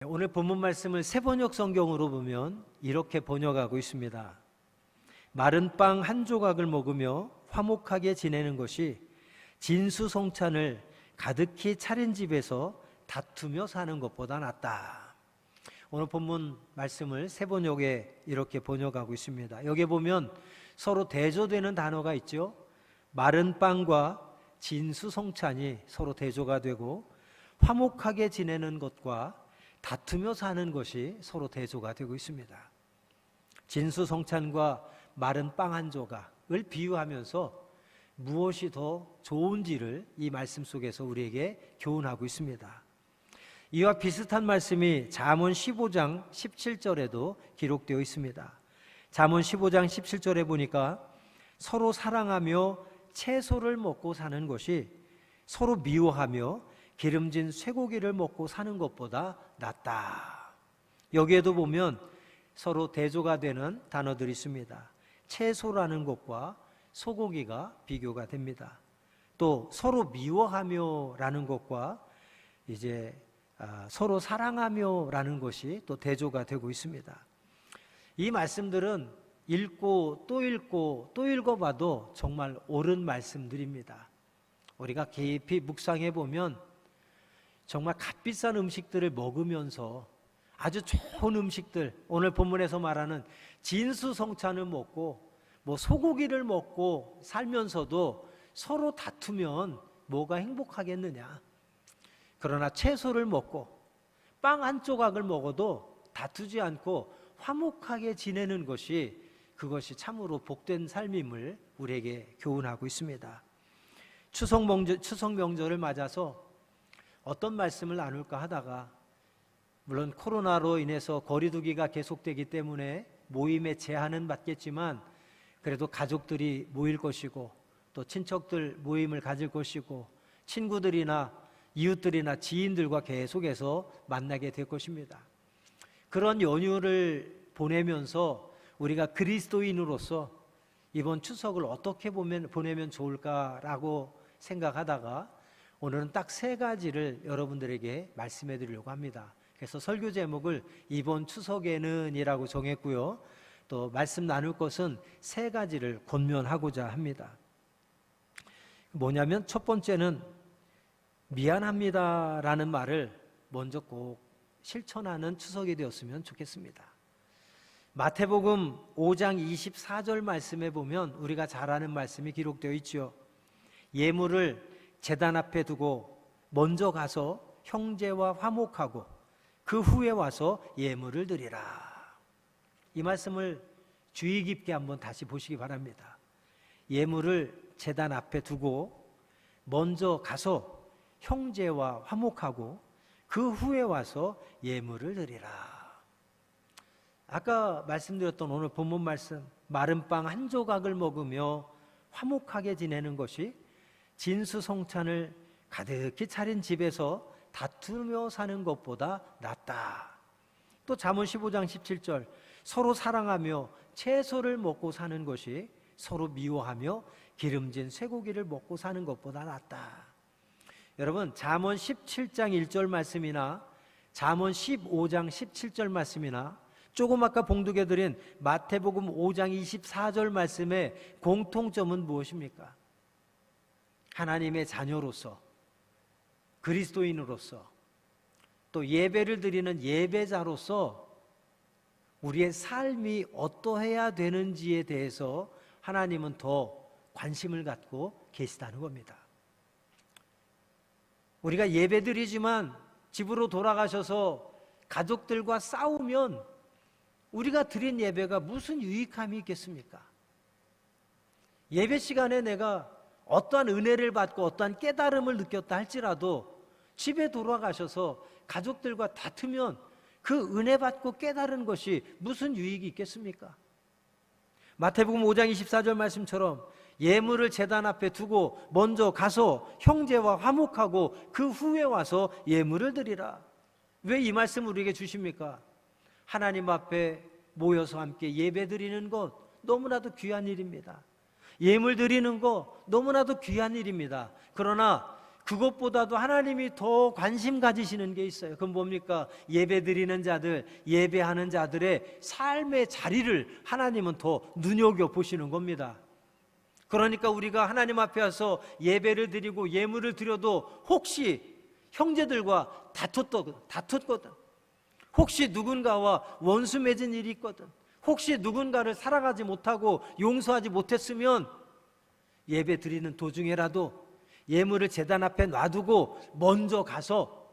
오늘 본문 말씀을 새번역 성경으로 보면 이렇게 번역하고 있습니다. 마른 빵 한 조각을 먹으며 화목하게 지내는 것이 진수성찬을 가득히 차린 집에서 다투며 사는 것보다 낫다. 오늘 본문 말씀을 새번역에 이렇게 번역하고 있습니다. 여기 보면 서로 대조되는 단어가 있죠. 마른 빵과 진수성찬이 서로 대조가 되고 화목하게 지내는 것과 다투며 사는 것이 서로 대조가 되고 있습니다. 진수성찬과 마른 빵 한 조각을 비유하면서 무엇이 더 좋은지를 이 말씀 속에서 우리에게 교훈하고 있습니다. 이와 비슷한 말씀이 잠언 15장 17절에도 기록되어 있습니다. 잠언 15장 17절에 보니까 서로 사랑하며 채소를 먹고 사는 것이 서로 미워하며 기름진 쇠고기를 먹고 사는 것보다 낫다. 여기에도 보면 서로 대조가 되는 단어들이 있습니다. 채소라는 것과 소고기가 비교가 됩니다. 또 서로 미워하며라는 것과 이제 서로 사랑하며라는 것이 또 대조가 되고 있습니다. 이 말씀들은 읽고 또 읽어봐도 정말 옳은 말씀들입니다. 우리가 깊이 묵상해 보면 정말 값비싼 음식들을 먹으면서 아주 좋은 음식들, 오늘 본문에서 말하는 진수성찬을 먹고 소고기를 먹고 살면서도 서로 다투면 뭐가 행복하겠느냐. 그러나 채소를 먹고 빵 한 조각을 먹어도 다투지 않고 화목하게 지내는 것이 그것이 참으로 복된 삶임을 우리에게 교훈하고 있습니다. 추석 명절을 맞아서 어떤 말씀을 나눌까 하다가 물론 코로나로 인해서 거리두기가 계속되기 때문에 모임에 제한은 받겠지만 그래도 가족들이 모일 것이고 또 친척들 모임을 가질 것이고 친구들이나 이웃들이나 지인들과 계속해서 만나게 될 것입니다. 그런 연휴를 보내면서 우리가 그리스도인으로서 이번 추석을 어떻게 보내면 좋을까라고 생각하다가 오늘은 딱 3가지를 여러분들에게 말씀해 드리려고 합니다. 그래서 설교 제목을 이번 추석에는 이라고 정했고요. 또 말씀 나눌 것은 3가지를 권면하고자 합니다. 뭐냐면 첫 번째는 미안합니다라는 말을 먼저 꼭 실천하는 추석이 되었으면 좋겠습니다. 마태복음 5장 24절 말씀에 보면 우리가 잘 아는 말씀이 기록되어 있죠. 예물을 제단 앞에 두고 먼저 가서 형제와 화목하고 그 후에 와서 예물을 드리라. 이 말씀을 주의 깊게 한번 다시 보시기 바랍니다. 예물을 제단 앞에 두고 먼저 가서 형제와 화목하고 그 후에 와서 예물을 드리라. 아까 말씀드렸던 오늘 본문 말씀, 마른 빵 한 조각을 먹으며 화목하게 지내는 것이 진수성찬을 가득히 차린 집에서 다투며 사는 것보다 낫다. 또 잠언 15장 17절, 서로 사랑하며 채소를 먹고 사는 것이 서로 미워하며 기름진 쇠고기를 먹고 사는 것보다 낫다. 여러분, 잠언 17장 1절 말씀이나 잠언 15장 17절 말씀이나 조금 아까 봉독해 드린 마태복음 5장 24절 말씀의 공통점은 무엇입니까? 하나님의 자녀로서, 그리스도인으로서, 또 예배를 드리는 예배자로서 우리의 삶이 어떠해야 되는지에 대해서 하나님은 더 관심을 갖고 계시다는 겁니다. 우리가 예배드리지만 집으로 돌아가셔서 가족들과 싸우면 우리가 드린 예배가 무슨 유익함이 있겠습니까? 예배 시간에 내가 어떠한 은혜를 받고 어떠한 깨달음을 느꼈다 할지라도 집에 돌아가셔서 가족들과 다투면 그 은혜 받고 깨달은 것이 무슨 유익이 있겠습니까? 마태복음 5장 24절 말씀처럼 예물을 제단 앞에 두고 먼저 가서 형제와 화목하고 그 후에 와서 예물을 드리라. 왜 이 말씀을 우리에게 주십니까? 하나님 앞에 모여서 함께 예배 드리는 것 너무나도 귀한 일입니다. 예물 드리는 것 너무나도 귀한 일입니다. 그러나 그것보다도 하나님이 더 관심 가지시는 게 있어요. 그건 뭡니까? 예배 드리는 자들, 예배하는 자들의 삶의 자리를 하나님은 더 눈여겨보시는 겁니다. 그러니까 우리가 하나님 앞에 와서 예배를 드리고 예물을 드려도 혹시 형제들과 다퉜거든, 혹시 누군가와 원수 맺은 일이 있거든, 혹시 누군가를 사랑하지 못하고 용서하지 못했으면 예배 드리는 도중에라도 예물을 제단 앞에 놔두고 먼저 가서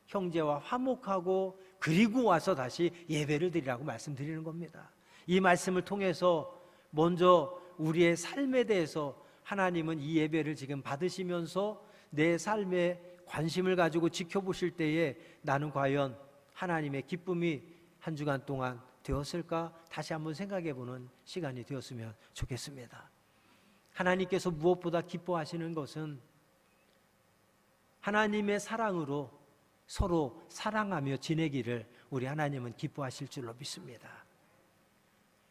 형제와 화목하고 그리고 와서 다시 예배를 드리라고 말씀드리는 겁니다. 이 말씀을 통해서 먼저 우리의 삶에 대해서 하나님은 이 예배를 지금 받으시면서 내 삶에 관심을 가지고 지켜보실 때에 나는 과연 하나님의 기쁨이 한 주간 동안 되었을까? 다시 한번 생각해보는 시간이 되었으면 좋겠습니다. 하나님께서 무엇보다 기뻐하시는 것은 하나님의 사랑으로 서로 사랑하며 지내기를 우리 하나님은 기뻐하실 줄로 믿습니다.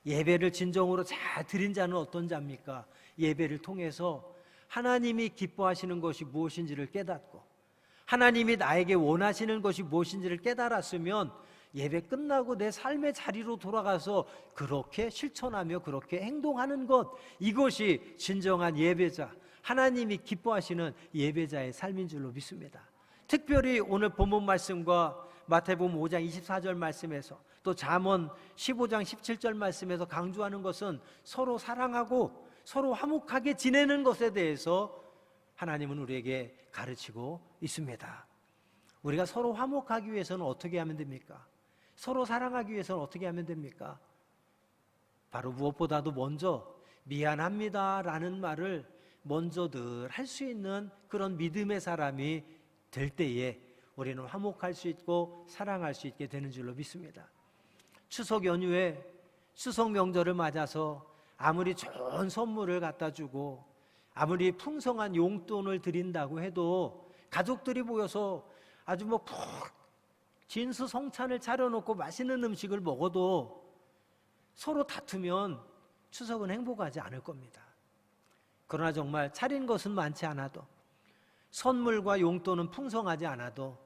예배를 진정으로 잘 드린 자는 어떤 자입니까? 예배를 통해서 하나님이 기뻐하시는 것이 무엇인지를 깨닫고 하나님이 나에게 원하시는 것이 무엇인지를 깨달았으면 예배 끝나고 내 삶의 자리로 돌아가서 그렇게 실천하며 그렇게 행동하는 것, 이것이 진정한 예배자, 하나님이 기뻐하시는 예배자의 삶인 줄로 믿습니다. 특별히 오늘 본문 말씀과 마태복음 5장 24절 말씀에서 또 잠언 15장 17절 말씀에서 강조하는 것은 서로 사랑하고 서로 화목하게 지내는 것에 대해서 하나님은 우리에게 가르치고 있습니다. 우리가 서로 화목하기 위해서는 어떻게 하면 됩니까? 서로 사랑하기 위해서는 어떻게 하면 됩니까? 바로 무엇보다도 먼저 미안합니다라는 말을 먼저 늘 할 수 있는 그런 믿음의 사람이 될 때에 우리는 화목할 수 있고 사랑할 수 있게 되는 줄로 믿습니다. 추석 연휴에 추석 명절을 맞아서 아무리 좋은 선물을 갖다 주고 아무리 풍성한 용돈을 드린다고 해도 가족들이 모여서 아주 푹 진수성찬을 차려놓고 맛있는 음식을 먹어도 서로 다투면 추석은 행복하지 않을 겁니다. 그러나 정말 차린 것은 많지 않아도 선물과 용돈은 풍성하지 않아도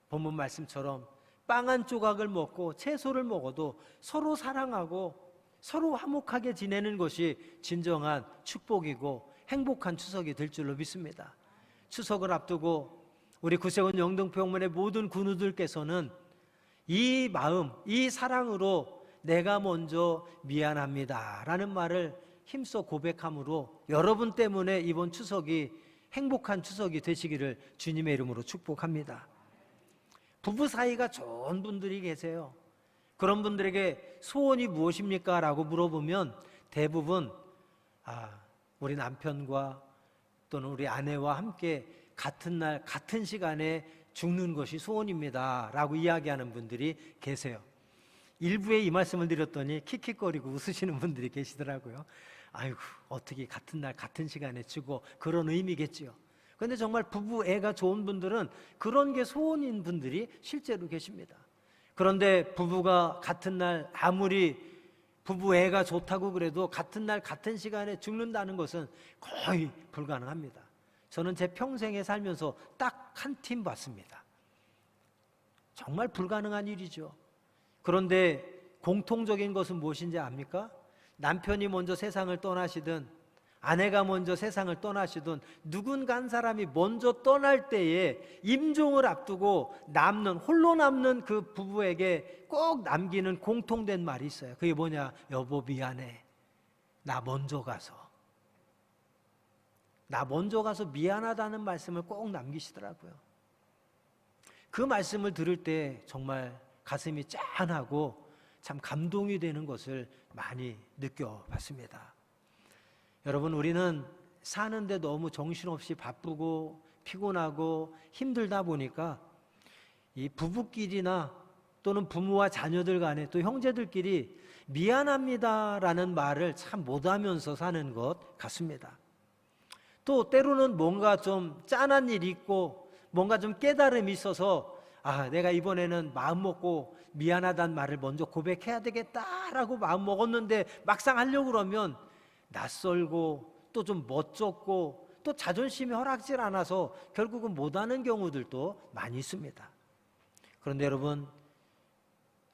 본문 말씀처럼 빵 한 조각을 먹고 채소를 먹어도 서로 사랑하고 서로 화목하게 지내는 것이 진정한 축복이고 행복한 추석이 될 줄로 믿습니다. 추석을 앞두고 우리 구세군 영등포영문의 모든 군우들께서는 이 마음, 이 사랑으로 내가 먼저 미안합니다 라는 말을 힘써 고백함으로 여러분 때문에 이번 추석이 행복한 추석이 되시기를 주님의 이름으로 축복합니다. 부부 사이가 좋은 분들이 계세요. 그런 분들에게 소원이 무엇입니까? 라고 물어보면 대부분 우리 남편과 또는 우리 아내와 함께 같은 날 같은 시간에 죽는 것이 소원입니다 라고 이야기하는 분들이 계세요. 일부에 이 말씀을 드렸더니 킥킥거리고 웃으시는 분들이 계시더라고요. 아이고, 어떻게 같은 날 같은 시간에 죽어, 그런 의미겠지요. 그런데 정말 부부 애가 좋은 분들은 그런 게 소원인 분들이 실제로 계십니다. 그런데 부부가 같은 날 아무리 부부 애가 좋다고 그래도 같은 날 같은 시간에 죽는다는 것은 거의 불가능합니다. 저는 제 평생에 살면서 딱 한 팀 봤습니다. 정말 불가능한 일이죠. 그런데 공통적인 것은 무엇인지 압니까? 남편이 먼저 세상을 떠나시든 아내가 먼저 세상을 떠나시든 누군가 한 사람이 먼저 떠날 때에 임종을 앞두고 홀로 남는 그 부부에게 꼭 남기는 공통된 말이 있어요. 그게 뭐냐? 여보 미안해. 나 먼저 가서 미안하다는 말씀을 꼭 남기시더라고요. 그 말씀을 들을 때 정말 가슴이 짠하고 참 감동이 되는 것을 많이 느껴봤습니다. 여러분, 우리는 사는데 너무 정신없이 바쁘고 피곤하고 힘들다 보니까 이 부부끼리나 또는 부모와 자녀들 간에 또 형제들끼리 미안합니다라는 말을 참 못하면서 사는 것 같습니다. 또 때로는 뭔가 좀 짠한 일이 있고 뭔가 좀 깨달음이 있어서 내가 이번에는 마음 먹고 미안하다는 말을 먼저 고백해야 되겠다라고 마음 먹었는데 막상 하려고 그러면 낯설고 또 좀 멋쩍고 또 자존심이 허락질 않아서 결국은 못하는 경우들도 많이 있습니다. 그런데 여러분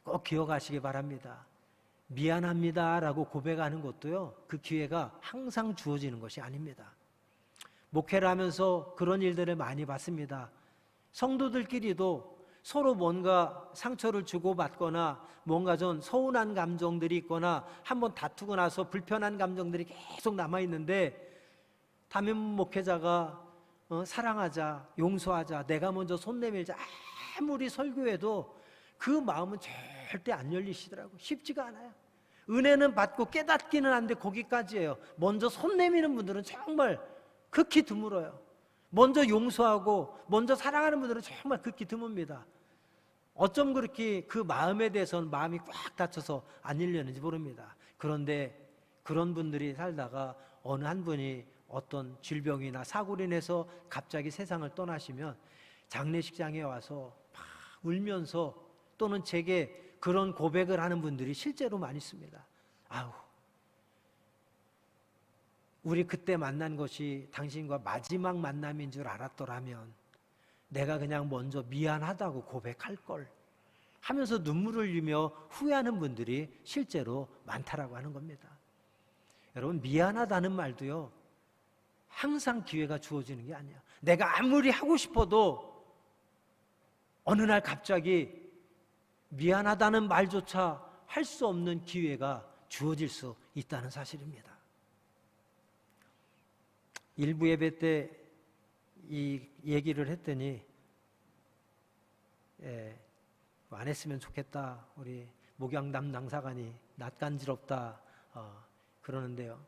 꼭 기억하시기 바랍니다. 미안합니다라고 고백하는 것도요, 그 기회가 항상 주어지는 것이 아닙니다. 목회를 하면서 그런 일들을 많이 봤습니다. 성도들끼리도 서로 뭔가 상처를 주고받거나 뭔가 좀 서운한 감정들이 있거나 한번 다투고 나서 불편한 감정들이 계속 남아있는데 담임 목회자가 사랑하자, 용서하자, 내가 먼저 손 내밀자 아무리 설교해도 그 마음은 절대 안 열리시더라고요. 쉽지가 않아요. 은혜는 받고 깨닫기는 한데 거기까지예요. 먼저 손 내미는 분들은 정말 극히 드물어요. 먼저 용서하고 먼저 사랑하는 분들은 정말 극히 드뭅니다. 어쩜 그렇게 그 마음에 대해서는 마음이 꽉 닫혀서 안 열리는지 모릅니다. 그런데 그런 분들이 살다가 어느 한 분이 어떤 질병이나 사고로 인해서 갑자기 세상을 떠나시면 장례식장에 와서 막 울면서 또는 제게 그런 고백을 하는 분들이 실제로 많이 있습니다. 아우, 우리 그때 만난 것이 당신과 마지막 만남인 줄 알았더라면 내가 그냥 먼저 미안하다고 고백할 걸 하면서 눈물을 흘리며 후회하는 분들이 실제로 많다라고 하는 겁니다. 여러분, 미안하다는 말도요, 항상 기회가 주어지는 게 아니야. 내가 아무리 하고 싶어도 어느 날 갑자기 미안하다는 말조차 할 수 없는 기회가 주어질 수 있다는 사실입니다. 일부 예배 때 이 얘기를 했더니 안 했으면 좋겠다. 우리 목양 담당사관이 낯간지럽다 그러는데요.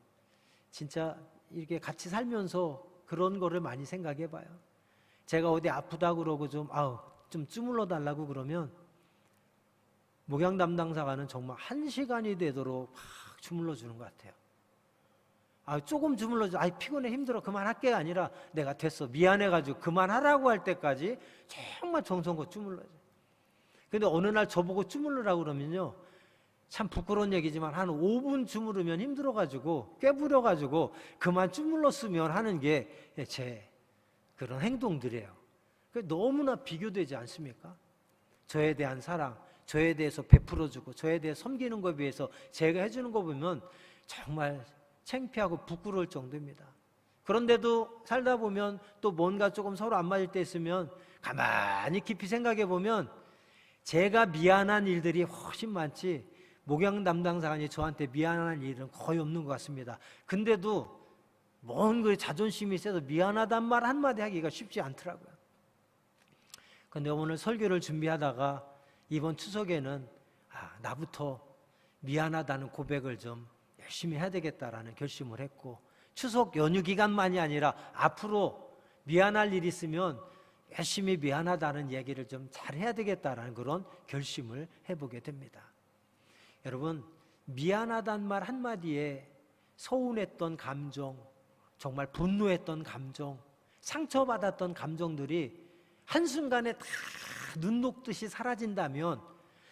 진짜 이렇게 같이 살면서 그런 거를 많이 생각해 봐요. 제가 어디 아프다 그러고 좀 주물러 달라고 그러면 목양 담당사관은 정말 1시간이 되도록 막 주물러 주는 것 같아요. 조금 주물러 줘. 피곤해, 힘들어, 그만할게 아니라 내가 됐어, 미안해가지고 그만하라고 할 때까지 정말 정성껏 주물러줘. 근데 어느 날 저보고 주물르라고 그러면요, 참 부끄러운 얘기지만 한 5분 주무르면 힘들어가지고 꾀부려가지고 그만 주물렀으면 하는 게 제 그런 행동들이에요. 너무나 비교되지 않습니까? 저에 대한 사랑, 저에 대해서 베풀어주고 저에 대해 섬기는 것에 비해서 제가 해주는 거 보면 정말 창피하고 부끄러울 정도입니다. 그런데도 살다 보면 또 뭔가 조금 서로 안 맞을 때 있으면 가만히 깊이 생각해 보면 제가 미안한 일들이 훨씬 많지 목양 담당사관이 저한테 미안한 일은 거의 없는 것 같습니다. 근데도 뭔 그 자존심이 세서 미안하단 말 한마디 하기가 쉽지 않더라고요. 근데 오늘 설교를 준비하다가 이번 추석에는 나부터 미안하다는 고백을 좀 열심히 해야 되겠다라는 결심을 했고, 추석 연휴 기간만이 아니라 앞으로 미안할 일이 있으면 열심히 미안하다는 얘기를 좀 잘해야 되겠다라는 그런 결심을 해보게 됩니다. 여러분, 미안하다는 말 한마디에 서운했던 감정, 정말 분노했던 감정, 상처받았던 감정들이 한순간에 다 눈 녹듯이 사라진다면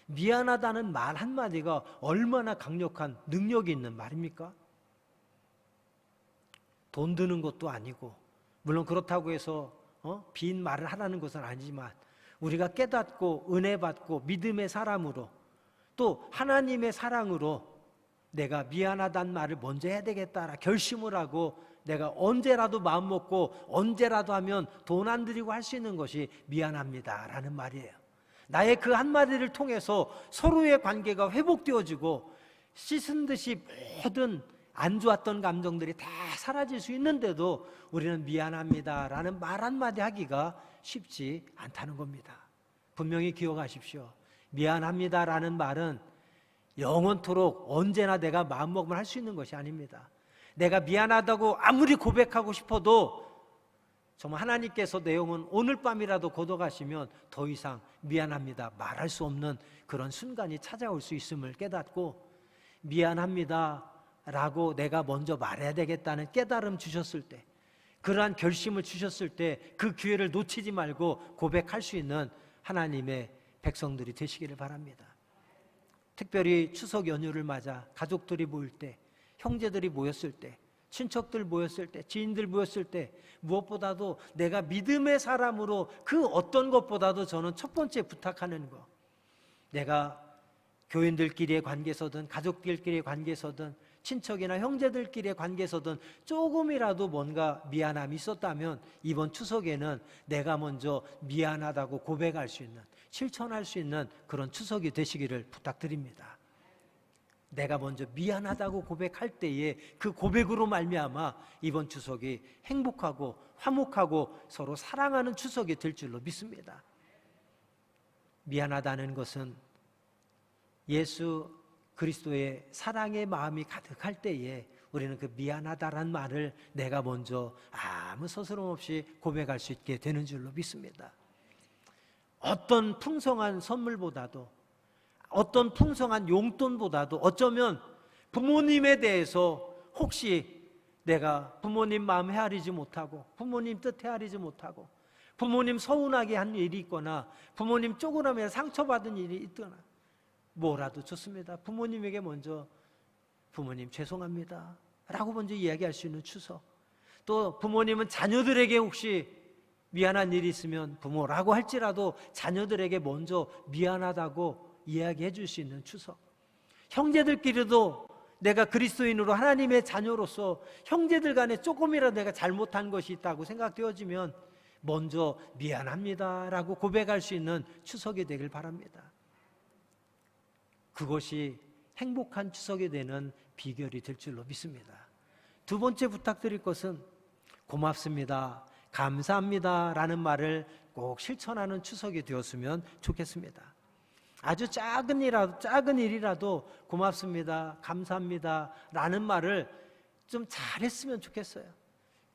미안하다는 말 한마디가 얼마나 강력한 능력이 있는 말입니까? 돈 드는 것도 아니고, 물론 그렇다고 해서 빈 말을 하라는 것은 아니지만 우리가 깨닫고 은혜 받고 믿음의 사람으로 또 하나님의 사랑으로 내가 미안하다는 말을 먼저 해야 되겠다라 결심을 하고 내가 언제라도 마음 먹고 언제라도 하면 돈 안 들이고 할 수 있는 것이 미안합니다라는 말이에요. 나의 그 한마디를 통해서 서로의 관계가 회복되어지고 씻은 듯이 모든 안 좋았던 감정들이 다 사라질 수 있는데도 우리는 미안합니다라는 말 한마디 하기가 쉽지 않다는 겁니다. 분명히 기억하십시오. 미안합니다라는 말은 영원토록 언제나 내가 마음먹으면 할 수 있는 것이 아닙니다. 내가 미안하다고 아무리 고백하고 싶어도 정말 하나님께서 내 영혼 오늘 밤이라도 걷어가시면 더 이상 미안합니다 말할 수 없는 그런 순간이 찾아올 수 있음을 깨닫고, 미안합니다 라고 내가 먼저 말해야 되겠다는 깨달음 주셨을 때, 그러한 결심을 주셨을 때 그 기회를 놓치지 말고 고백할 수 있는 하나님의 백성들이 되시기를 바랍니다. 특별히 추석 연휴를 맞아 가족들이 모일 때, 형제들이 모였을 때 친척들 모였을 때, 지인들 모였을 때 무엇보다도 내가 믿음의 사람으로 그 어떤 것보다도 저는 첫 번째 부탁하는 거, 내가 교인들끼리의 관계서든 가족들끼리의 관계서든 친척이나 형제들끼리의 관계서든 조금이라도 뭔가 미안함이 있었다면 이번 추석에는 내가 먼저 미안하다고 고백할 수 있는, 실천할 수 있는 그런 추석이 되시기를 부탁드립니다. 내가 먼저 미안하다고 고백할 때에 그 고백으로 말미암아 이번 추석이 행복하고 화목하고 서로 사랑하는 추석이 될 줄로 믿습니다. 미안하다는 것은 예수 그리스도의 사랑의 마음이 가득할 때에 우리는 그 미안하다란 말을 내가 먼저 아무 서스럼 없이 고백할 수 있게 되는 줄로 믿습니다. 어떤 풍성한 선물보다도, 어떤 풍성한 용돈보다도 어쩌면 부모님에 대해서 혹시 내가 부모님 마음 헤아리지 못하고 부모님 뜻 헤아리지 못하고 부모님 서운하게 한 일이 있거나 부모님 쪼그라면 상처받은 일이 있거나 뭐라도 좋습니다. 부모님에게 먼저 부모님 죄송합니다 라고 먼저 이야기할 수 있는 추석, 또 부모님은 자녀들에게 혹시 미안한 일이 있으면 부모라고 할지라도 자녀들에게 먼저 미안하다고 이야기해 줄 수 있는 추석, 형제들끼리도 내가 그리스도인으로 하나님의 자녀로서 형제들 간에 조금이라도 내가 잘못한 것이 있다고 생각되어지면 먼저 미안합니다 라고 고백할 수 있는 추석이 되길 바랍니다. 그것이 행복한 추석이 되는 비결이 될 줄로 믿습니다. 두 번째 부탁드릴 것은 고맙습니다, 감사합니다 라는 말을 꼭 실천하는 추석이 되었으면 좋겠습니다. 아주 작은 일이라도 고맙습니다, 감사합니다 라는 말을 좀 잘했으면 좋겠어요.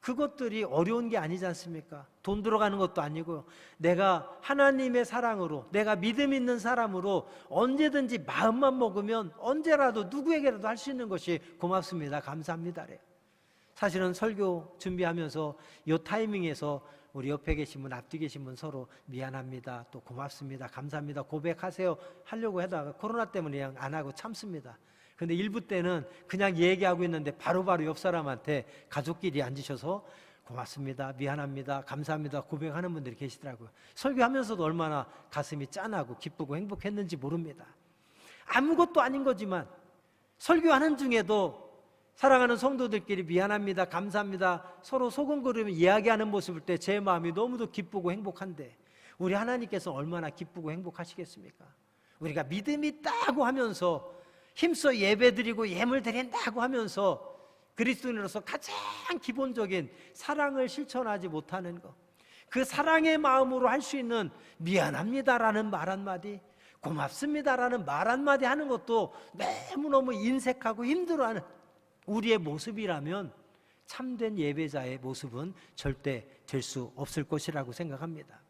그것들이 어려운 게 아니지 않습니까? 돈 들어가는 것도 아니고요. 내가 하나님의 사랑으로, 내가 믿음 있는 사람으로 언제든지 마음만 먹으면 언제라도 누구에게라도 할 수 있는 것이 고맙습니다, 감사합니다래요. 사실은 설교 준비하면서 이 타이밍에서 우리 옆에 계신 분, 앞뒤 계신 분 서로 미안합니다, 또 고맙습니다, 감사합니다 고백하세요 하려고 하다가 코로나 때문에 그냥 안 하고 참습니다. 근데 일부 때는 그냥 얘기하고 있는데 바로바로 옆 사람한테 가족끼리 앉으셔서 고맙습니다, 미안합니다, 감사합니다 고백하는 분들이 계시더라고요. 설교하면서도 얼마나 가슴이 짠하고 기쁘고 행복했는지 모릅니다. 아무것도 아닌 거지만 설교하는 중에도 사랑하는 성도들끼리 미안합니다, 감사합니다 서로 소근거리며 이야기하는 모습을 때 제 마음이 너무도 기쁘고 행복한데 우리 하나님께서 얼마나 기쁘고 행복하시겠습니까? 우리가 믿음이 있다고 하면서 힘써 예배드리고 예물 드린다고 하면서 그리스도인으로서 가장 기본적인 사랑을 실천하지 못하는 것, 그 사랑의 마음으로 할 수 있는 미안합니다라는 말 한마디, 고맙습니다라는 말 한마디 하는 것도 너무너무 인색하고 힘들어하는 우리의 모습이라면 참된 예배자의 모습은 절대 될 수 없을 것이라고 생각합니다.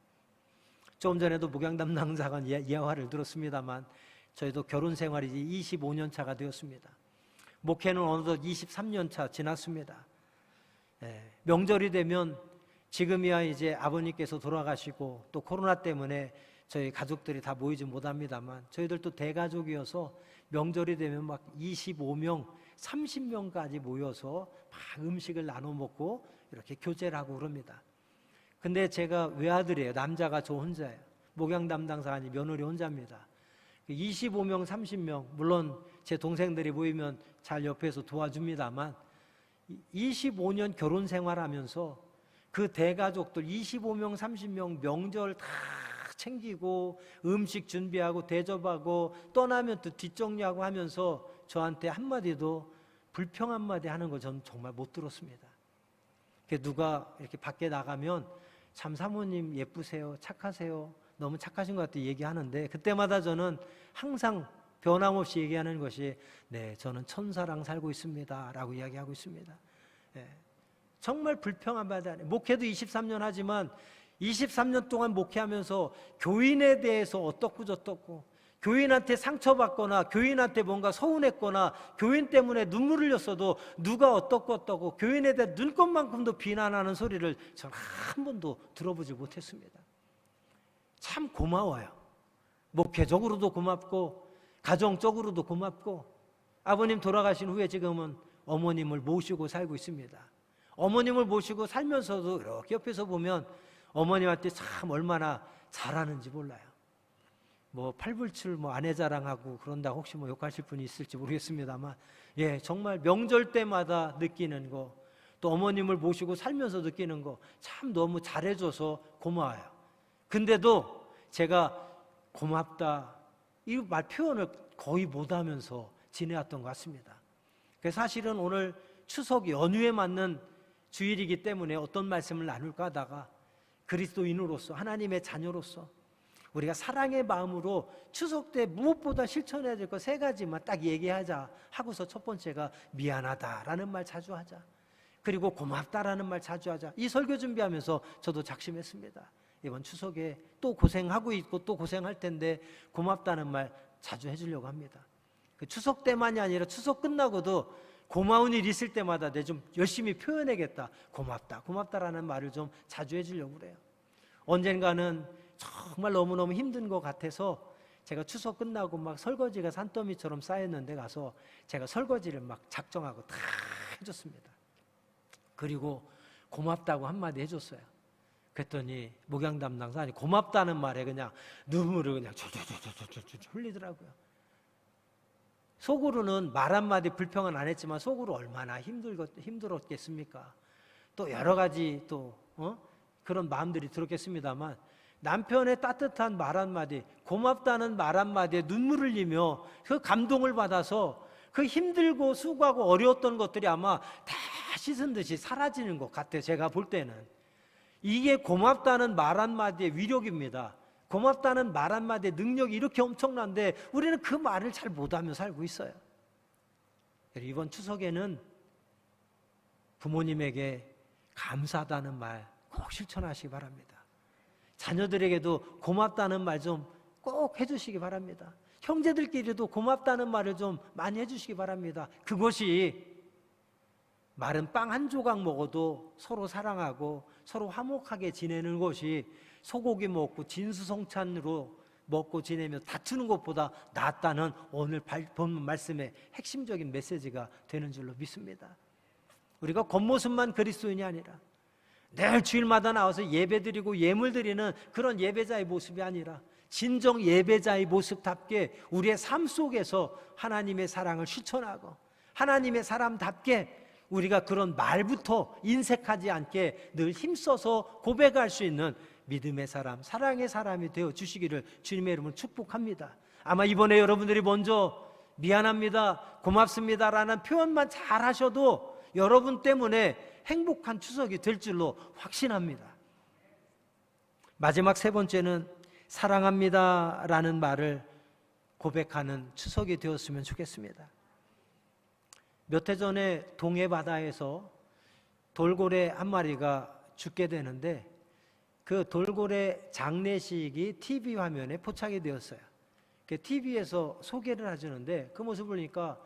조금 전에도 목양 담당자가 예화를 들었습니다만 저희도 결혼 생활이 25년 차가 되었습니다. 목회는 어느덧 23년 차 지났습니다. 명절이 되면 지금이야 이제 아버님께서 돌아가시고 또 코로나 때문에 저희 가족들이 다 모이지 못합니다만 저희들도 대가족이어서 명절이 되면 막 25명, 30명까지 모여서 막 음식을 나눠 먹고 이렇게 교제를 하고 그럽니다. 근데 제가 외아들이에요. 남자가 저 혼자예요. 목양 담당사가 아닌 며느리 혼자입니다. 25명, 30명, 물론 제 동생들이 모이면 잘 옆에서 도와줍니다만 25년 결혼 생활하면서 그 대가족들 25명, 30명 명절 다 챙기고 음식 준비하고 대접하고 떠나면 또 뒷정리하고 하면서 저한테 한마디도 불평 한마디 하는 거 저는 정말 못 들었습니다. 누가 이렇게 밖에 나가면 참 사모님 예쁘세요, 착하세요, 너무 착하신 것 같아 얘기하는데 그때마다 저는 항상 변함없이 얘기하는 것이 네, 저는 천사랑 살고 있습니다 라고 이야기하고 있습니다. 정말 불평한 바도 아니에요. 목회도 23년 하지만 23년 동안 목회하면서 교인에 대해서 어떻고 저떻고 교인한테 상처받거나 교인한테 뭔가 서운했거나 교인 때문에 눈물을 흘렸어도 누가 어떻고 교인에 대해 눈꽃만큼도 비난하는 소리를 전 한 번도 들어보지 못했습니다. 참 고마워요. 목회적으로도 고맙고 가정적으로도 고맙고 아버님 돌아가신 후에 지금은 어머님을 모시고 살고 있습니다. 어머님을 모시고 살면서도 이렇게 옆에서 보면 어머님한테 참 얼마나 잘하는지 몰라요. 뭐 팔불출 뭐 아내 자랑하고 그런다 혹시 뭐 욕하실 분이 있을지 모르겠습니다만, 예, 정말 명절 때마다 느끼는 거, 또 어머님을 모시고 살면서 느끼는 거 참 너무 잘해줘서 고마워요. 근데도 제가 고맙다 이 말 표현을 거의 못하면서 지내왔던 것 같습니다. 그래서 사실은 오늘 추석 연휴에 맞는 주일이기 때문에 어떤 말씀을 나눌까 하다가 그리스도인으로서, 하나님의 자녀로서 우리가 사랑의 마음으로 추석 때 무엇보다 실천해야 될 것 3가지만 딱 얘기하자 하고서 첫 번째가 미안하다라는 말 자주 하자, 그리고 고맙다라는 말 자주 하자. 이 설교 준비하면서 저도 작심했습니다. 이번 추석에 또 고생하고 있고 또 고생할 텐데 고맙다는 말 자주 해주려고 합니다. 그 추석 때만이 아니라 추석 끝나고도 고마운 일 있을 때마다 내 좀 열심히 표현해야겠다, 고맙다, 고맙다라는 말을 좀 자주 해주려고 그래요. 언젠가는 정말 너무너무 힘든 것 같아서 제가 추석 끝나고 막 설거지가 산더미처럼 쌓였는데 가서 제가 설거지를 막 작정하고 다 해줬습니다. 그리고 고맙다고 한마디 해줬어요. 그랬더니 목양 담당사님 고맙다는 말에 그냥 눈물을 그냥 졸졸졸졸졸 흘리더라고요. 속으로는 말 한마디 불평은 안 했지만 속으로 얼마나 힘들었겠습니까? 또 여러 가지 또 그런 마음들이 들었겠습니다만, 남편의 따뜻한 말 한마디, 고맙다는 말 한마디에 눈물을 흘리며 그 감동을 받아서 그 힘들고 수고하고 어려웠던 것들이 아마 다 씻은 듯이 사라지는 것 같아요. 제가 볼 때는 이게 고맙다는 말 한마디의 위력입니다. 고맙다는 말 한마디의 능력이 이렇게 엄청난데 우리는 그 말을 잘 못하며 살고 있어요. 이번 추석에는 부모님에게 감사하다는 말 꼭 실천하시기 바랍니다. 자녀들에게도 고맙다는 말 좀 꼭 해주시기 바랍니다. 형제들끼리도 고맙다는 말을 좀 많이 해주시기 바랍니다. 그것이 마른 빵 한 조각 먹어도 서로 사랑하고 서로 화목하게 지내는 것이 소고기 먹고 진수성찬으로 먹고 지내며 다투는 것보다 낫다는 오늘 본 말씀의 핵심적인 메시지가 되는 줄로 믿습니다. 우리가 겉모습만 그리스도인이 아니라 늘 주일마다 나와서 예배드리고 예물 드리는 그런 예배자의 모습이 아니라 진정 예배자의 모습답게 우리의 삶 속에서 하나님의 사랑을 실천하고 하나님의 사람답게 우리가 그런 말부터 인색하지 않게 늘 힘써서 고백할 수 있는 믿음의 사람, 사랑의 사람이 되어 주시기를 주님의 이름으로 축복합니다. 아마 이번에 여러분들이 먼저 미안합니다, 고맙습니다라는 표현만 잘 하셔도 여러분 때문에 행복한 추석이 될 줄로 확신합니다. 마지막 3번째는 사랑합니다라는 말을 고백하는 추석이 되었으면 좋겠습니다. 몇 해 전에 동해 바다에서 돌고래 한 마리가 죽게 되는데 그 돌고래 장례식이 TV 화면에 포착이 되었어요. TV에서 소개를 해주는데 그 모습을 보니까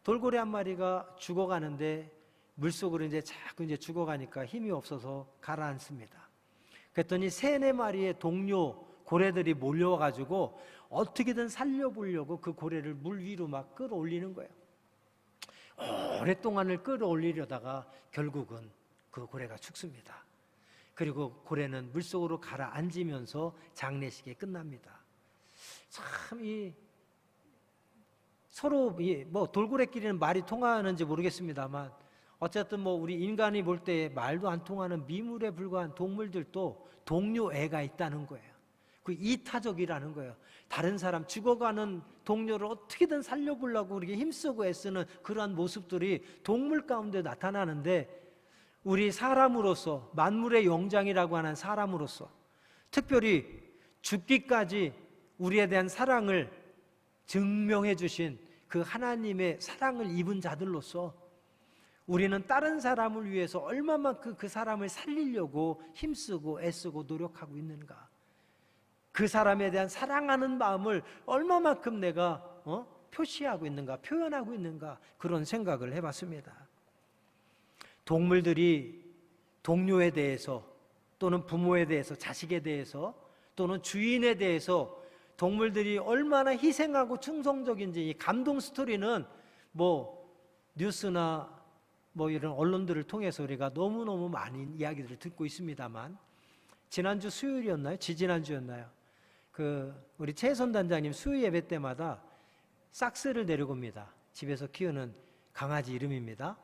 돌고래 한 마리가 죽어가는데 물속으로 자꾸 죽어가니까 힘이 없어서 가라앉습니다. 그랬더니 3-4마리의 동료 고래들이 몰려와가지고 어떻게든 살려보려고 그 고래를 물 위로 막 끌어올리는 거예요. 오랫동안을 끌어올리려다가 결국은 그 고래가 죽습니다. 그리고 고래는 물속으로 가라앉으면서 장례식이 끝납니다. 참 서로 돌고래끼리는 말이 통하는지 모르겠습니다만 어쨌든 우리 인간이 볼 때 말도 안 통하는 미물에 불과한 동물들도 동료애가 있다는 거예요. 그 이타적이라는 거예요. 다른 사람, 죽어가는 동료를 어떻게든 살려보려고 우리가 힘쓰고 애쓰는 그러한 모습들이 동물 가운데 나타나는데 우리 사람으로서, 만물의 영장이라고 하는 사람으로서 특별히 죽기까지 우리에 대한 사랑을 증명해 주신 그 하나님의 사랑을 입은 자들로서 우리는 다른 사람을 위해서 얼마만큼 그 사람을 살리려고 힘쓰고 애쓰고 노력하고 있는가, 그 사람에 대한 사랑하는 마음을 얼마만큼 내가 표시하고 있는가, 표현하고 있는가, 그런 생각을 해봤습니다. 동물들이 동료에 대해서 또는 부모에 대해서, 자식에 대해서 또는 주인에 대해서 동물들이 얼마나 희생하고 충성적인지 이 감동 스토리는 뉴스나 뭐 이런 언론들을 통해서 우리가 너무너무 많은 이야기들을 듣고 있습니다만, 지난주 수요일이었나요? 지지난주였나요? 우리 최선 단장님 수요 예배 때마다 삭스를 데리고 옵니다. 집에서 키우는 강아지 이름입니다.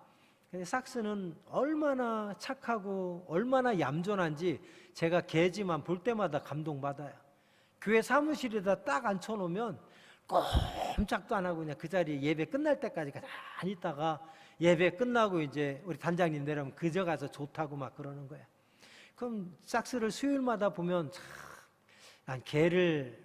근데 삭스는 얼마나 착하고 얼마나 얌전한지 제가 개지만 볼 때마다 감동받아요. 교회 사무실에다 딱 앉혀놓으면 꼼짝도 안 하고 그냥 그 자리에 예배 끝날 때까지 가만히 있다가 예배 끝나고 이제 우리 단장님 내려오면 그저 가서 좋다고 막 그러는 거예요. 그럼 삭스를 수요일마다 보면 참, 난 개를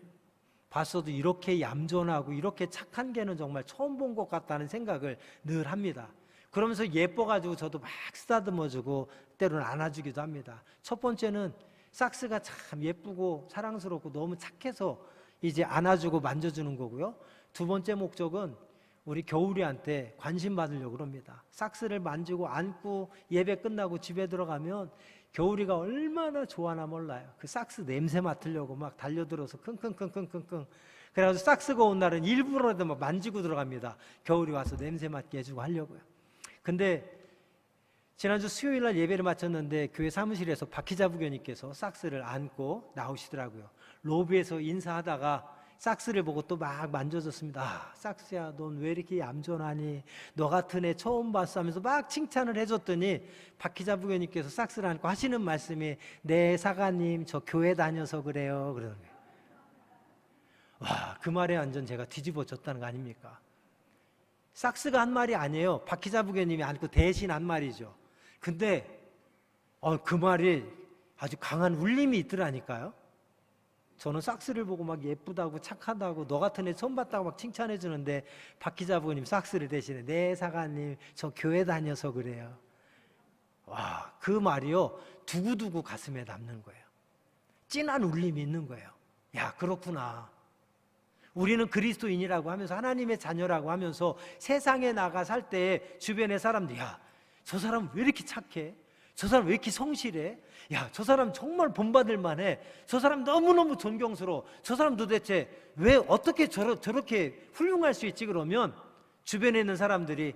봤어도 이렇게 얌전하고 이렇게 착한 개는 정말 처음 본 것 같다는 생각을 늘 합니다. 그러면서 예뻐가지고 저도 막 쓰다듬어주고 때로는 안아주기도 합니다. 첫 번째는 삭스가 참 예쁘고 사랑스럽고 너무 착해서 이제 안아주고 만져주는 거고요. 두 번째 목적은 우리 겨울이한테 관심 받으려고 그럽니다. 삭스를 만지고 안고 예배 끝나고 집에 들어가면 겨울이가 얼마나 좋아하나 몰라요. 그 삭스 냄새 맡으려고 막 달려들어서 킁킁킁킁킁. 그래가지고 삭스가 온 날은 일부러라도 막 만지고 들어갑니다. 겨울이 와서 냄새 맡게 해주고 하려고요. 근데 지난주 수요일 날 예배를 마쳤는데 교회 사무실에서 박희자 부교님께서 삭스를 안고 나오시더라고요. 로비에서 인사하다가 삭스를 보고 또 막 만져줬습니다. 아, 삭스야, 넌 왜 이렇게 얌전하니? 너 같은 애 처음 봤어 하면서 막 칭찬을 해줬더니 박희자 부교님께서 삭스를 안고 하시는 말씀이, 네 사가님 저 교회 다녀서 그래요, 그러는 거예요. 와, 그 말에 완전 제가 뒤집어졌다는 거 아닙니까? 삭스가 한 말이 아니에요. 박희자 부교님이 안고 대신 한 말이죠. 근데 그 말이 아주 강한 울림이 있더라니까요. 저는 삭스를 보고 막 예쁘다고 착하다고 너 같은 애 처음 봤다고 막 칭찬해 주는데 박희자 부모님 삭스를 대신에, 네 사관님 저 교회 다녀서 그래요. 와, 그 말이요 두고두고 가슴에 남는 거예요. 진한 울림이 있는 거예요. 야, 그렇구나. 우리는 그리스도인이라고 하면서 하나님의 자녀라고 하면서 세상에 나가 살 때 주변의 사람들이, 야, 저 사람 왜 이렇게 착해? 저 사람 왜 이렇게 성실해? 야, 저 사람 정말 본받을 만해. 저 사람 너무너무 존경스러워. 저 사람 도대체 왜 어떻게 저렇게 훌륭할 수 있지? 그러면 주변에 있는 사람들이,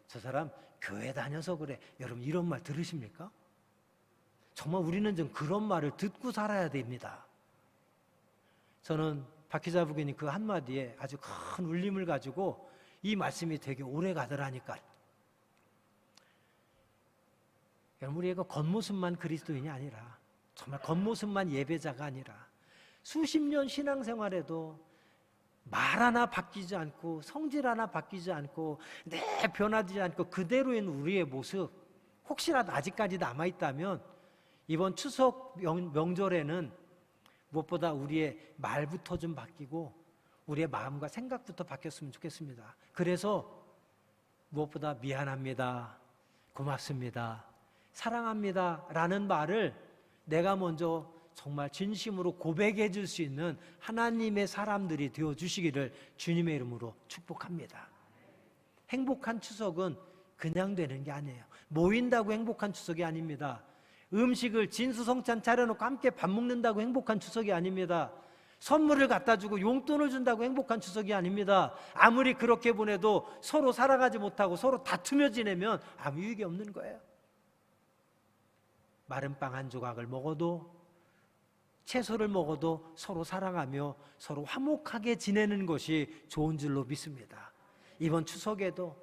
저 사람 교회 다녀서 그래. 여러분 이런 말 들으십니까? 정말 우리는 좀 그런 말을 듣고 살아야 됩니다. 저는 박희자 부교님 그 한마디에 아주 큰 울림을 가지고 이 말씀이 되게 오래 가더라니까. 우리가 겉모습만 그리스도인이 아니라, 정말 겉모습만 예배자가 아니라 수십 년 신앙생활에도 말 하나 바뀌지 않고 성질 하나 바뀌지 않고 변하지 않고 그대로인 우리의 모습, 혹시라도 아직까지 남아있다면 이번 추석 명절에는 무엇보다 우리의 말부터 좀 바뀌고 우리의 마음과 생각부터 바뀌었으면 좋겠습니다. 그래서 무엇보다 미안합니다, 고맙습니다, 사랑합니다 라는 말을 내가 먼저 정말 진심으로 고백해 줄 수 있는 하나님의 사람들이 되어주시기를 주님의 이름으로 축복합니다. 행복한 추석은 그냥 되는 게 아니에요. 모인다고 행복한 추석이 아닙니다. 음식을 진수성찬 차려놓고 함께 밥 먹는다고 행복한 추석이 아닙니다. 선물을 갖다 주고 용돈을 준다고 행복한 추석이 아닙니다. 아무리 그렇게 보내도 서로 살아가지 못하고 서로 다투며 지내면 아무 유익이 없는 거예요. 마른 빵 한 조각을 먹어도, 채소를 먹어도 서로 사랑하며 서로 화목하게 지내는 것이 좋은 줄로 믿습니다. 이번 추석에도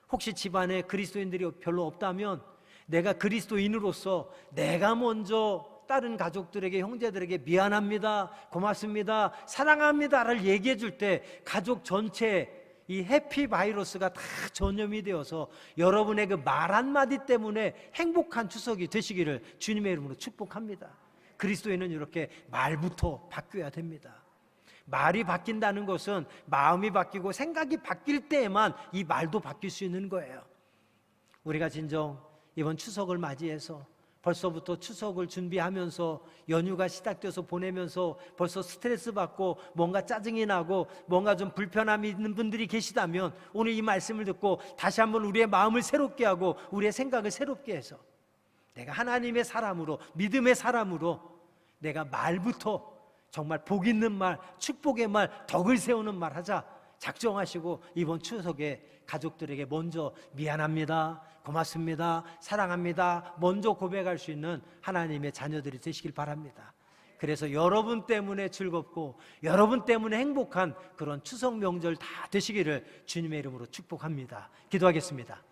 혹시 집안에 그리스도인들이 별로 없다면 내가 그리스도인으로서 내가 먼저 다른 가족들에게, 형제들에게 미안합니다, 고맙습니다, 사랑합니다를 얘기해 줄 때 가족 전체에 이 해피 바이러스가 다 전염이 되어서 여러분의 그 말 한마디 때문에 행복한 추석이 되시기를 주님의 이름으로 축복합니다. 그리스도인은 이렇게 말부터 바뀌어야 됩니다. 말이 바뀐다는 것은 마음이 바뀌고 생각이 바뀔 때에만 이 말도 바뀔 수 있는 거예요. 우리가 진정 이번 추석을 맞이해서 벌써부터 추석을 준비하면서 연휴가 시작돼서 보내면서 벌써 스트레스 받고 뭔가 짜증이 나고 뭔가 좀 불편함이 있는 분들이 계시다면 오늘 이 말씀을 듣고 다시 한번 우리의 마음을 새롭게 하고 우리의 생각을 새롭게 해서 내가 하나님의 사람으로, 믿음의 사람으로 내가 말부터 정말 복 있는 말, 축복의 말, 덕을 세우는 말 하자. 작정하시고 이번 추석에 가족들에게 먼저 미안합니다, 고맙습니다, 사랑합니다 먼저 고백할 수 있는 하나님의 자녀들이 되시길 바랍니다. 그래서 여러분 때문에 즐겁고 여러분 때문에 행복한 그런 추석 명절 다 되시기를 주님의 이름으로 축복합니다. 기도하겠습니다.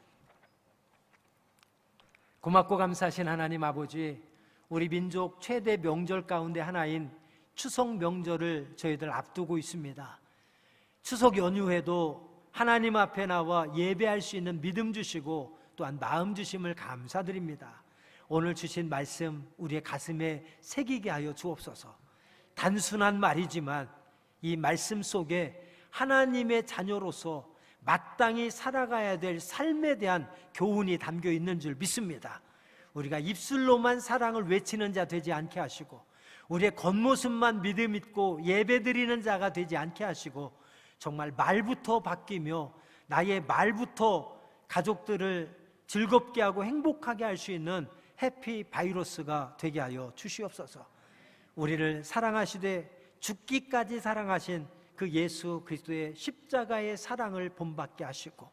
고맙고 감사하신 하나님 아버지, 우리 민족 최대 명절 가운데 하나인 추석 명절을 저희들 앞두고 있습니다. 추석 연휴에도 하나님 앞에 나와 예배할 수 있는 믿음 주시고 또한 마음 주심을 감사드립니다. 오늘 주신 말씀 우리의 가슴에 새기게 하여 주옵소서. 단순한 말이지만 이 말씀 속에 하나님의 자녀로서 마땅히 살아가야 될 삶에 대한 교훈이 담겨 있는 줄 믿습니다. 우리가 입술로만 사랑을 외치는 자 되지 않게 하시고, 우리의 겉모습만 믿음 있고 예배드리는 자가 되지 않게 하시고, 정말 말부터 바뀌며 나의 말부터 가족들을 즐겁게 하고 행복하게 할 수 있는 해피 바이러스가 되게 하여 주시옵소서. 우리를 사랑하시되 죽기까지 사랑하신 그 예수 그리스도의 십자가의 사랑을 본받게 하시고,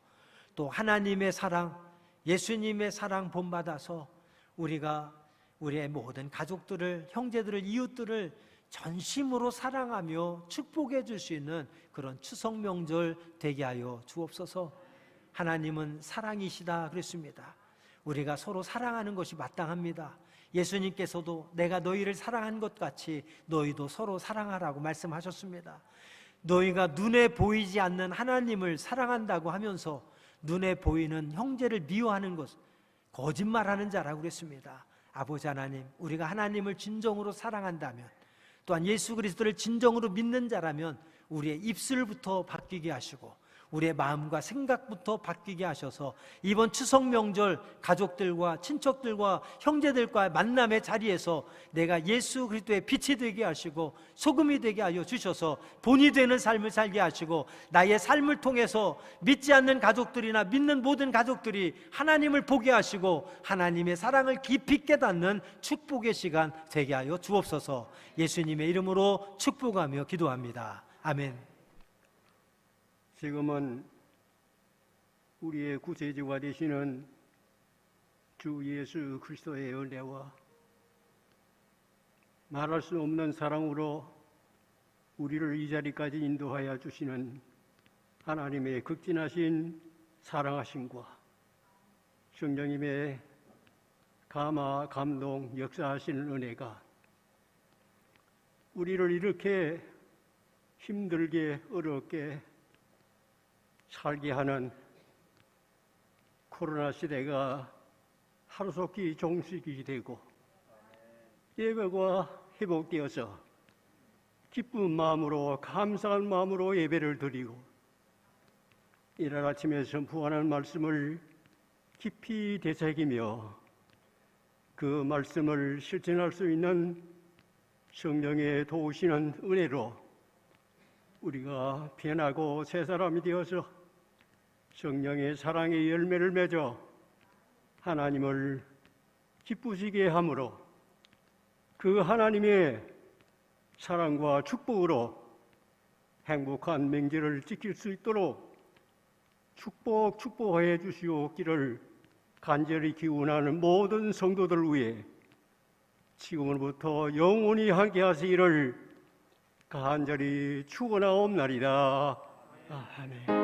또 하나님의 사랑, 예수님의 사랑 본받아서 우리가 우리의 모든 가족들을, 형제들을, 이웃들을 전심으로 사랑하며 축복해 줄 수 있는 그런 추석 명절 되게 하여 주옵소서. 하나님은 사랑이시다 그랬습니다. 우리가 서로 사랑하는 것이 마땅합니다. 예수님께서도 내가 너희를 사랑한 것 같이 너희도 서로 사랑하라고 말씀하셨습니다. 너희가 눈에 보이지 않는 하나님을 사랑한다고 하면서 눈에 보이는 형제를 미워하는 것, 거짓말하는 자라고 그랬습니다. 아버지 하나님, 우리가 하나님을 진정으로 사랑한다면, 또한 예수 그리스도를 진정으로 믿는 자라면 우리의 입술부터 바뀌게 하시고 우리의 마음과 생각부터 바뀌게 하셔서 이번 추석 명절 가족들과 친척들과 형제들과 만남의 자리에서 내가 예수 그리스도의 빛이 되게 하시고 소금이 되게 하여 주셔서 본이 되는 삶을 살게 하시고, 나의 삶을 통해서 믿지 않는 가족들이나 믿는 모든 가족들이 하나님을 보게 하시고 하나님의 사랑을 깊이 깨닫는 축복의 시간 되게 하여 주옵소서. 예수님의 이름으로 축복하며 기도합니다. 아멘. 지금은 우리의 구세주가 되시는 주 예수 그리스도의 은혜와 말할 수 없는 사랑으로 우리를 이 자리까지 인도하여 주시는 하나님의 극진하신 사랑하심과 성령님의 감화, 감동, 역사하시는 은혜가 우리를 이렇게 힘들게 어렵게 살게 하는 코로나 시대가 하루속히 종식이 되고 예배가 회복되어서 기쁜 마음으로, 감사한 마음으로 예배를 드리고 이날 아침에 선포하는 말씀을 깊이 되새기며 그 말씀을 실천할 수 있는 성령의 도우시는 은혜로 우리가 변하고 새 사람이 되어서 성령의 사랑의 열매를 맺어 하나님을 기쁘시게 함으로 그 하나님의 사랑과 축복으로 행복한 명절을 지킬 수 있도록 축복해 주시옵기를 간절히 기원하는 모든 성도들 위해 지금으로부터 영원히 함께 하시기를 간절히 축원하옵나이다. 아멘.